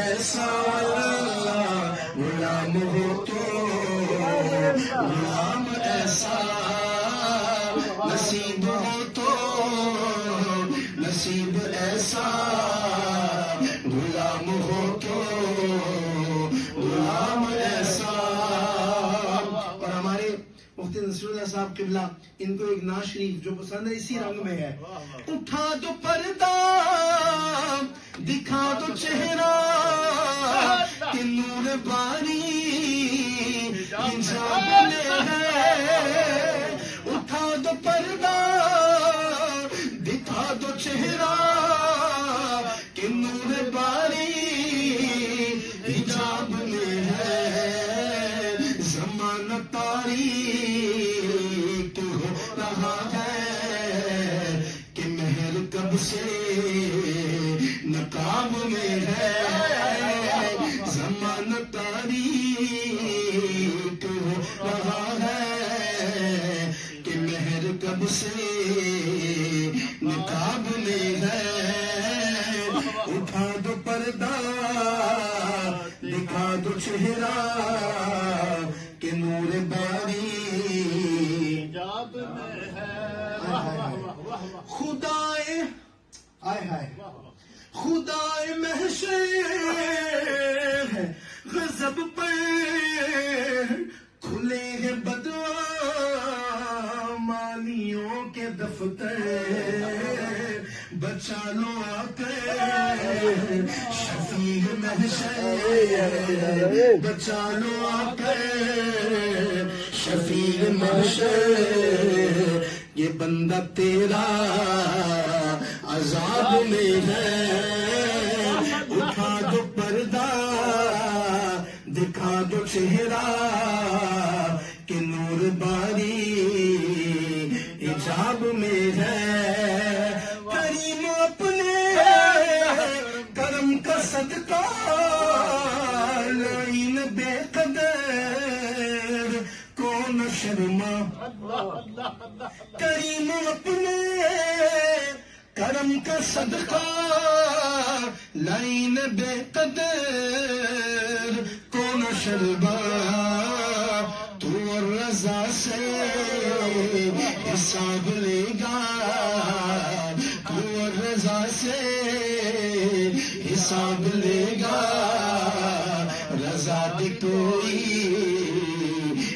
ایسا اللہ غلام ہو تو غلام ایسا نصیب ہو تو نصیب ایسا غلام ہو تو غلام ایسا. اور ہمارے مفتی نصر اللہ صاحب قبلہ ان کو ایک نعت شریف جو پسند ہے اسی رنگ میں ہے. اٹھا دو پردہ دکھا دو چہرہ کہ نور باری حجاب میں ہے. اٹھا دو پردہ دکھا دو چہرہ کہ نور باری حجاب میں ہے. زمانہ تاریک ہو رہا ہے کہ مہر کب سے نقاب میں ہے. زمانہ تاریک ہو رہا ہے کہ مہر کب سے نقاب میں ہے. اٹھا دو پردہ دکھا دو چہرہ کہ نور باری حجاب میں ہے. خدائے آئے ہائے خدائے محشر ہے غضب پر کھلے ہیں بدعمالیوں کے دفتر. بچا لو آ کر شفیع محشر بچا لو آ کر شفیع محشر. یہ بندہ تیرا عذاب میں ہے. اٹھا دو پردہ دکھا دو چہرہ کہ نور باری حجاب میں ہے. کریم اپنے کرم کا صدقہ لعین بے قدر کون شرما. کریم اپنے کرم کا صدقہ لعین بے قدر کون شرما. تو رضا سے حساب لے گا تو رضا سے حساب لے گا. رضا بھی کوئی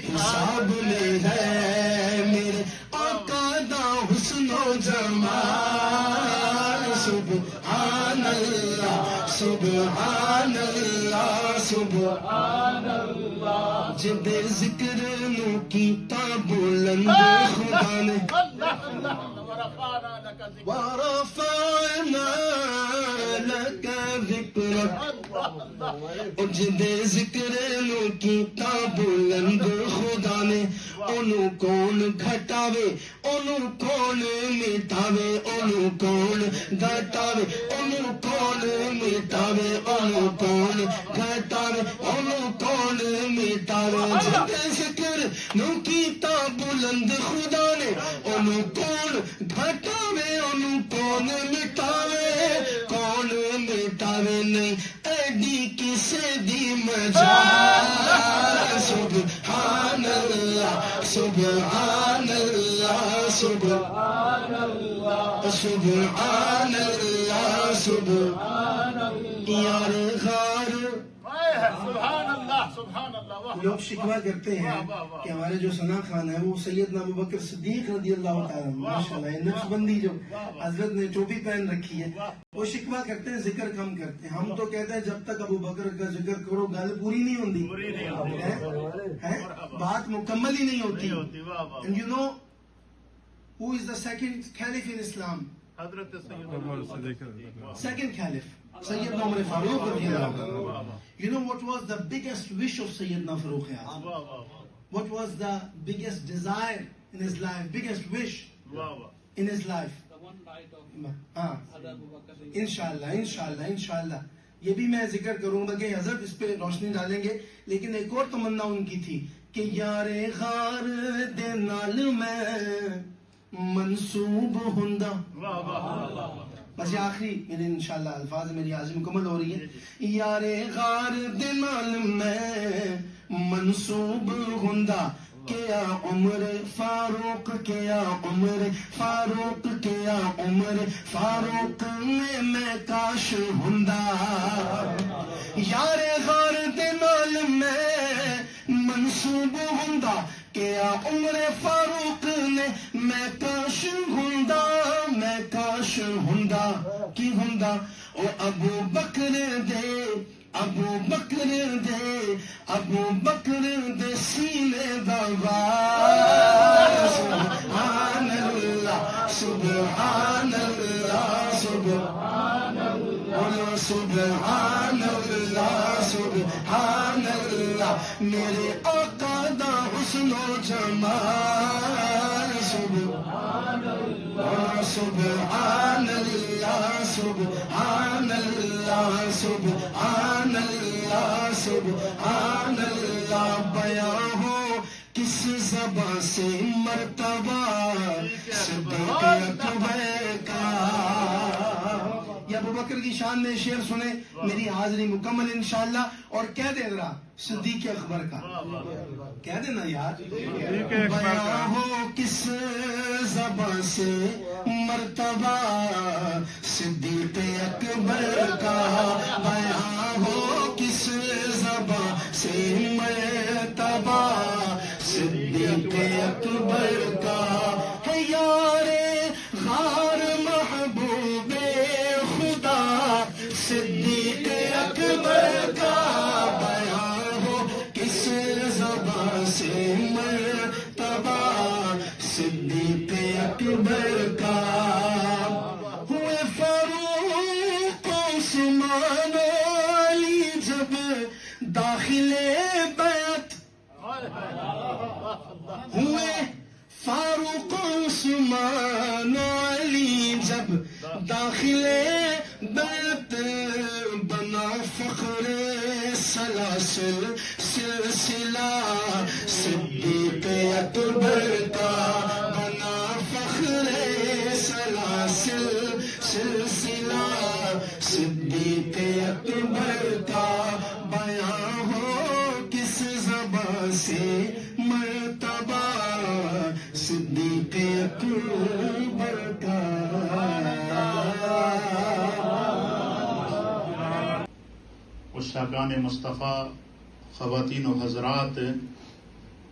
حساب میں ہے. میرے آقا دا حسن و جمال سبحان اللہ سبحان اللہ سبحان اللہ. جب ذکر نو کیتا بلند خدا نے وَرَفَعْنَا لَكَ ذِكْرَكَ. جب ذکر نو کیتا بلند خدا نے انہوں کون گھٹاوے انہوں کون مٹاوے انہوں کون گھٹاوے انہوں کون مٹاوے انہوں کون گھٹاوے انہوں کون مٹاوے. جب ذکر نو کیتا بلند خدا نے انہوں کون گھٹاوے انہوں کون مٹاوے کون مٹاوے. نہیں ایڈی کسے دی مجال سبحان اللہ سبحان اللہ سبحان اللہ سبحان اللہ سبحان یار غار. سبحان اللہ سبحان اللہ. لوگ شکوہ کرتے ہیں کہ ہمارے جو ثنا خان ہے وہ سیدنا ابوبکر صدیق رضی اللہ تعالیٰ ماشاءاللہ نقش بندی جو حضرت نے ٹوپی پہن رکھی ہے وہ شکوہ کرتے ہیں ذکر کم کرتے ہیں. ہم تو کہتے ہیں جب تک ابوبکر کا ذکر کرو گل پوری نہیں ہوتی بات مکمل ہی نہیں ہوتی. And you know who is the second caliph in Islam? حضرت Second caliph Sayyidina Umar Farooq radiallahu anhu. You know what was the biggest wish of Sayyidina Farooq Azam? What was the biggest desire in his life, biggest wish in his life? The one night of انشاءاللہ انشاءاللہ انشاءاللہ یہ بھی میں ذکر کروں گا کہ حضرت اس پہ روشنی ڈالیں گے. لیکن ایک اور تمنا ان کی تھی کہ یار غار دے نال میں منسوب ہوندا بس یہ آخری میرے انشاءاللہ الفاظ میری حاضری مکمل ہو رہی ہے. یار غار دے نال میں منسوب ہوندا کیا عمر فاروق کیا عمر فاروق کیا عمر فاروق میں کاش ہوندا. یار غار دے نال میں منسوب ہوندا کیا عمر فاروق نے میں کاش ہوندا میں کاش ہوندا. کی ہوندا او ابو بکر دے ابو بکر دے ابو بکر دے سینے دا وار. سبحان اللہ سبحان اللہ سبحان اللہ سبحان اللہ سبحان اللہ میرے آقا دا حسن و جمال. سبحان اللہ سبحان اللہ سبحان اللہ سبحان اللہ سبحان اللہ. بیان ہو کس زبان سے مرتبہ صدیق اکبر کا. یہ ابو بکر کی شان میں شعر سنے میری حاضری مکمل انشاءاللہ. اور کہہ دے ذرا صدیق اکبر کا کہہ دینا یار. بیان ہو کس زبان سے مرتبہ صدیق اکبر کا. بیان ہو کس زبان سے مرتبہ صدیق اکبر کا. ہے یار غار محبوب خدا صدیق اکبر کا. بیان ہو کس زبان سے مرتبہ صدیق اکبر کا. ہوئے فاروق عثمان علی جب داخل بیعت ہوئے فاروق عثمان علی جب داخل بیعت بنا فخر سلاسل سلسلہ صدیق اکبر کا. بنا فخر سلاسل سلسلہ صدیق اکبر کا. بیان ہو کس زبان سے مرتبہ صدیق اکبر کا. عشاقان مصطفیٰ، خواتین و حضرات،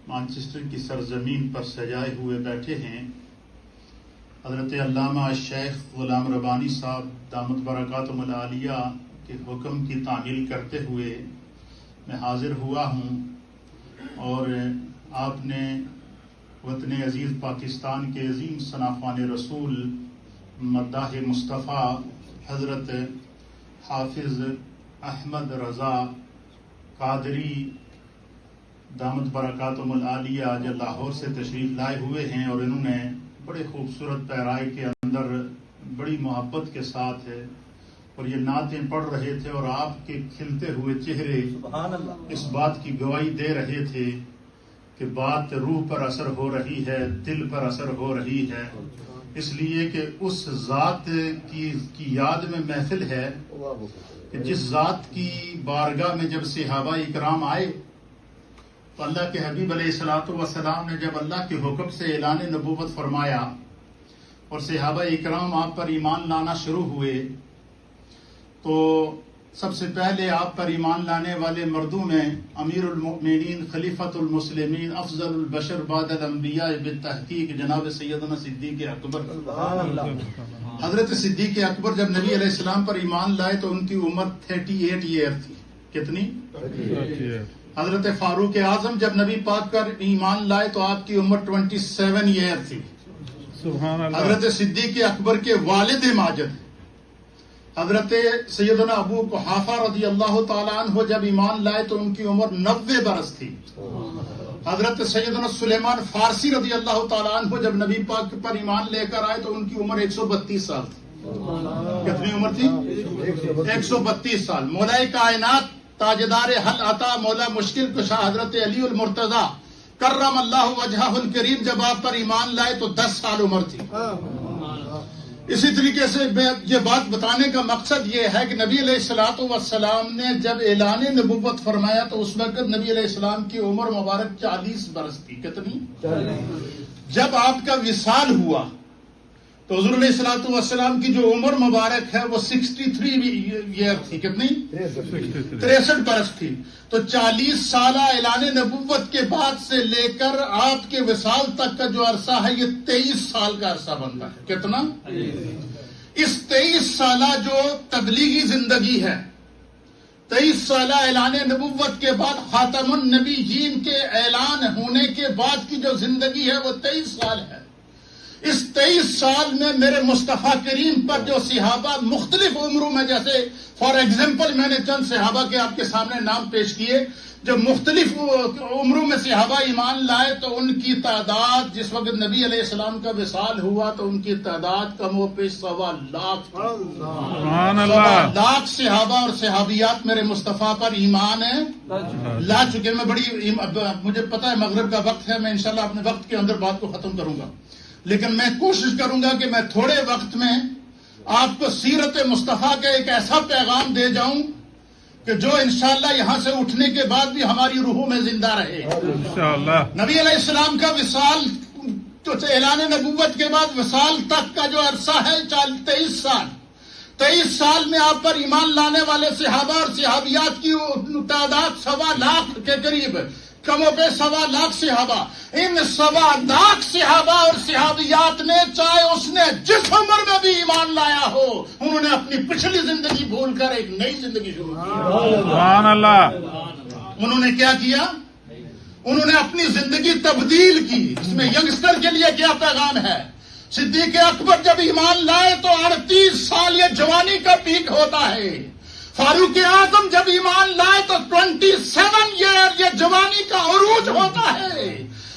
مانچسٹر کی سرزمین پر سجائے ہوئے بیٹھے ہیں. حضرت علامہ شیخ غلام ربانی صاحب دامت برکاتہم العالیہ کے حکم کی تعمیل کرتے ہوئے میں حاضر ہوا ہوں. اور آپ نے وطن عزیز پاکستان کے عظیم ثناءخوان رسول مداح مصطفیٰ حضرت حافظ احمد رضا قادری دامت برکاتہم العالیہ جو لاہور سے تشریف لائے ہوئے ہیں. اور انہوں نے بڑے خوبصورت پیرائی کے اندر بڑی محبت کے ساتھ اور یہ نعتیں پڑھ رہے تھے اور آپ کے کھلتے ہوئے چہرے اس بات کی گواہی دے رہے تھے کہ بات روح پر اثر ہو رہی ہے، دل پر اثر ہو رہی ہے. اس لیے کہ اس ذات کی یاد میں محفل ہے کہ جس ذات کی بارگاہ میں جب صحابہ اکرام آئے تو اللہ کے حبیب علیہ الصلوۃ والسلام نے جب اللہ کے حکم سے اعلان نبوت فرمایا اور صحابہ اکرام آپ پر ایمان لانا شروع ہوئے تو سب سے پہلے آپ پر ایمان لانے والے مردوں میں امیر المؤمنین خلیفۃ المسلمین افضل البشر بعد الانبیاء بالتحقیق جناب سیدنا صدیق اکبر. حضرت صدیق اکبر جب نبی علیہ السلام پر ایمان لائے تو ان کی عمر 38 ایئر تھی. کتنی؟ حضرت فاروق اعظم جب نبی پاک پر ایمان لائے تو آپ کی عمر 27 ایئر تھی. حضرت صدیق اکبر کے والد ماجد حضرت سیدنا ابو قحافہ رضی اللہ تعالیٰ عنہ جب ایمان لائے تو ان کی عمر 90 برس تھی. حضرت سیدنا سلیمان فارسی رضی اللہ تعالیٰ عنہ جب نبی پاک پر ایمان لے کر آئے تو ان کی عمر 132 سال تھی. کتنی عمر تھی؟ 132 سال. مولا کائنات تاجدار حل عطا مولا مشکل کشا حضرت علی المرتضی کرم اللہ وجہہ الکریم جب آپ پر ایمان لائے تو 10 سال عمر تھی. اسی طریقے سے یہ بات بتانے کا مقصد یہ ہے کہ نبی علیہ الصلوۃ والسلام نے جب اعلان نبوت فرمایا تو اس وقت نبی علیہ السلام کی عمر مبارک 40 برس تھی. کتنی؟ 40. جب آپ کا وصال ہوا تو حضور علیہ الصلوۃ والسلام کی جو عمر مبارک ہے وہ 63 ایئر تھی. کتنی؟ 63 برس تھی. تو 40 سالہ اعلان نبوت کے بعد سے لے کر آپ کے وصال تک کا جو عرصہ ہے یہ 23 سال کا عرصہ بنتا ہے. کتنا؟ اس 23 سالہ جو تبلیغی زندگی ہے، 23 سالہ اعلان نبوت کے بعد خاتم النبیین کے اعلان ہونے کے بعد کی جو زندگی ہے وہ 23 سال ہے. اس 23 سال میں میرے مصطفیٰ کریم پر جو صحابہ مختلف عمروں میں، جیسے فار ایگزامپل میں نے چند صحابہ کے آپ کے سامنے نام پیش کیے، جب مختلف عمروں میں صحابہ ایمان لائے تو ان کی تعداد جس وقت نبی علیہ السلام کا وصال ہوا تو ان کی تعداد کم و بیش 1.25 لاکھ. سبحان اللہ. 1.25 لاکھ صحابہ اور صحابیات میرے مصطفیٰ پر ایمان لا چکے. میں مجھے پتا ہے مغرب کا وقت ہے، میں انشاءاللہ اپنے وقت کے اندر بات کو ختم کروں گا، لیکن میں کوشش کروں گا کہ میں تھوڑے وقت میں آپ کو سیرت مصطفیٰ کا ایک ایسا پیغام دے جاؤں کہ جو انشاءاللہ یہاں سے اٹھنے کے بعد بھی ہماری روحوں میں زندہ رہے. انشاءاللہ. نبی علیہ السلام کا وصال تو اعلان نبوت کے بعد وصال تک کا جو عرصہ ہے 23 سال. 23 سال میں آپ پر ایمان لانے والے صحابہ اور صحابیات کی تعداد 1.25 لاکھ کے قریب، کم و بیش 1.25 لاکھ صحابہ. ان 1.25 لاکھ صحابہ اور صحابیات نے، چاہے اس نے جس عمر میں بھی ایمان لایا ہو، انہوں نے اپنی پچھلی زندگی بھول کر ایک نئی زندگی شروع کی. سبحان اللہ. انہوں نے کیا کیا؟ انہوں نے اپنی زندگی تبدیل کی. اس میں ینگسٹر کے لیے کیا پیغام ہے؟ صدیق اکبر جب ایمان لائے تو 38 سال یہ جوانی کا پیک ہوتا ہے. فاروق اعظم جب ایمان لائے تو 27 ایئر یہ جوانی کا عروج ہوتا ہے.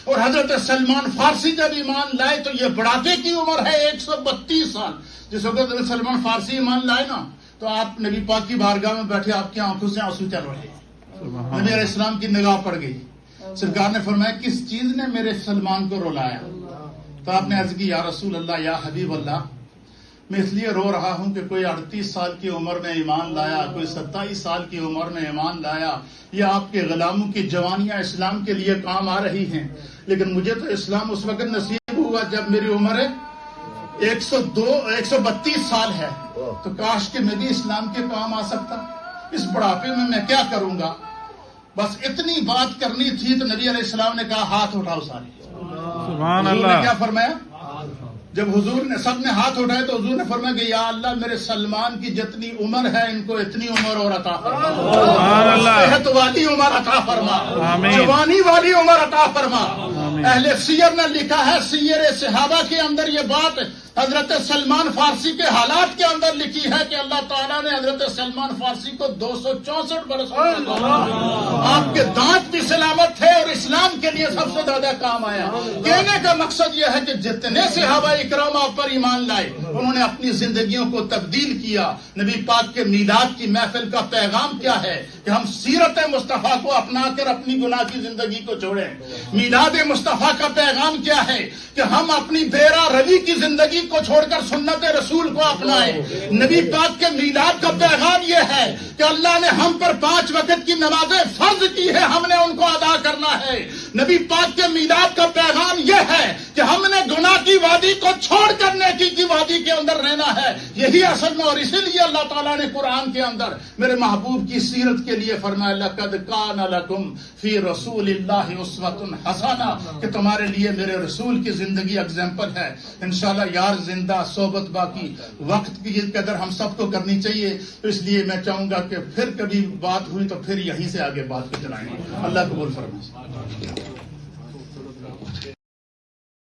اور حضرت سلمان فارسی جب ایمان لائے تو یہ بڑھاپے کی عمر ہے 132 سال. جس وقت حضرت سلمان فارسی ایمان لائے نا تو آپ نبی پاک کی بارگاہ میں بیٹھے، آپ کی آنکھوں سے آنسو چل رہے. نبی علیہ السلام کی نگاہ پڑ گئی. سرکار نے فرمایا کس چیز نے میرے سلمان کو رلایا؟ تو آپ نے عرض کی یا رسول اللہ، یا حبیب اللہ، میں اس لیے رو رہا ہوں کہ کوئی 38 سال کی عمر میں ایمان لایا، کوئی 27 سال کی عمر میں ایمان لایا. یہ آپ کے غلاموں کی جوانیاں اسلام کے لیے کام آ رہی ہیں، لیکن مجھے تو اسلام اس وقت نصیب ہوا جب میری عمر 132 سال ہے. تو کاش کہ میں بھی اسلام کے کام آ سکتا. اس بڑھاپے میں کیا کروں گا؟ بس اتنی بات کرنی تھی تو نبی علیہ السلام نے کہا ہاتھ اٹھاؤ سارے. سبحان اللہ. حضور نے کیا فرمایا؟ جب حضور نے سب نے ہاتھ اٹھائے تو حضور نے فرمایا کہ یا اللہ میرے سلمان کی جتنی عمر ہے ان کو اتنی عمر اور عطا فرما. سبحان اللہ. صحت والی عمر عطا فرما، جوانی والی عمر عطا فرما. اہل سیر نے لکھا ہے، سیر صحابہ کے اندر یہ بات حضرت سلمان فارسی کے حالات کے اندر لکھی ہے کہ اللہ تعالیٰ نے حضرت سلمان فارسی کو 264 برس آپ کے دانت بھی سلامت تھے اور اسلام کے لیے سب سے زیادہ کام آیا. کہنے کا مقصد یہ ہے کہ جتنے صحابہ اکرام آپ پر ایمان لائے انہوں نے اپنی زندگیوں کو تبدیل کیا. نبی پاک کے میلاد کی محفل کا پیغام کیا ہے کہ ہم سیرت مصطفیٰ کو اپنا کر اپنی گناہ کی زندگی کو چھوڑیں. میلاد مصطفیٰ کا پیغام کیا ہے کہ ہم اپنی بیرا روی کی زندگی کو چھوڑ کر سنت رسول کو اپنائیں. نبی پاک کے میلاد کا پیغام یہ ہے کہ اللہ نے ہم پر 5 وقت کی نمازیں فرض کی ہے، ہم نے ان کو ادا کرنا ہے. نبی پاک کے میلاد کا پیغام یہ ہے کہ ہم نے گناہ کی وادی کو چھوڑ کر نیکی کی وادی کے اندر رہنا ہے. یہی اصل میں، اور اسی لیے اللہ تعالیٰ نے قرآن کے اندر میرے محبوب کی سیرت کے لیے فرمایا لقد کان لکم فی رسول اللہ اسوۃ حسنہ، کہ تمہارے لیے میرے رسول کی زندگی اگزامپل ہے. انشاءاللہ یار زندہ صحبت باقی، وقت کی قدر ہم سب کو کرنی چاہیے. تو اس لیے میں چاہوں گا کہ پھر کبھی بات ہوئی تو پھر یہیں سے آگے بات کو چلائیں. اللہ قبول فرمائے.